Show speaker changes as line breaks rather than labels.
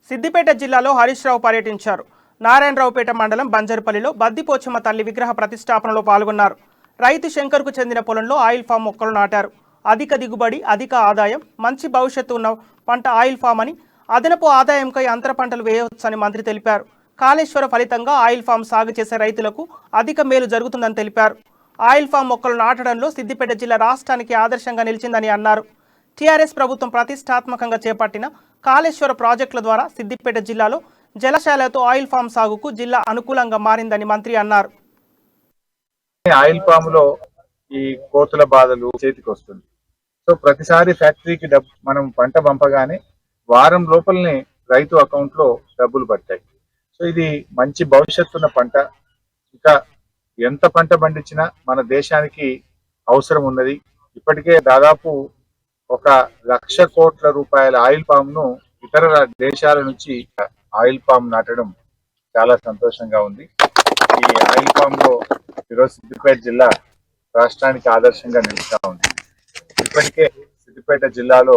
సిద్దిపేట జిల్లాలో హరీష్ రావు పర్యటించారు. నారాయణరావుపేట మండలం బంజరుపల్లిలో బద్దిపోచమ్మ తల్లి విగ్రహ ప్రతిష్టాపనలో పాల్గొన్నారు. రైతు శంకర్కు చెందిన పొలంలో ఆయిల్ ఫామ్ మొక్కలు నాటారు. అధిక దిగుబడి, అధిక ఆదాయం, మంచి భవిష్యత్తు ఉన్న పంట ఆయిల్ ఫామ్ అని, అదనపు ఆదాయంకై అంతర పంటలు వేయవచ్చని మంత్రి తెలిపారు. కాళేశ్వర ఫలితంగా ఆయిల్ ఫామ్ సాగు చేసే రైతులకు అధిక మేలు జరుగుతుందని తెలిపారు. ఆయిల్ ఫామ్ మొక్కలు నాటడంలో సిద్దిపేట జిల్లా రాష్ట్రానికి ఆదర్శంగా నిలిచిందని అన్నారు. టీఆర్ఎస్ ప్రభుత్వం ప్రతిష్టాత్మకంగా చేపట్టిన కాళేశ్వర ప్రాజెక్టుల ద్వారా సిద్దిపేట జిల్లాలో జలశాలతో ఆయిల్ ఫామ్ సాగుకు జిల్లా అనుకూలంగా మారిందని మంత్రి అన్నారు.
ఆయిల్ ఫామ్ లో ఈ కోతుల బాధలు చేతికి వస్తుంది. సో ప్రతిసారి ఫ్యాక్టరీకి మనం పంట పంపగానే వారం లోపలనే రైతు అకౌంట్ లో డబ్బులు పడతాయి. సో ఇది మంచి భవిష్యత్తు ఉన్న పంట. ఇంకా ఎంత పంట పండించినా మన దేశానికి అవసరం ఉన్నది. ఇప్పటికే దాదాపు 1,00,000 కోట్ల రూపాయల ఆయిల్ పామ్ ను ఇతర దేశాల నుంచి ఆయిల్ పామ్ నాటడం చాలా సంతోషంగా ఉంది. ఈ ఆయిల్ పామ్ లో ఈరోజు సిద్దిపేట జిల్లా రాష్ట్రానికి ఆదర్శంగా నిలుస్తా ఉంది. ఇప్పటికే సిద్దిపేట జిల్లాలో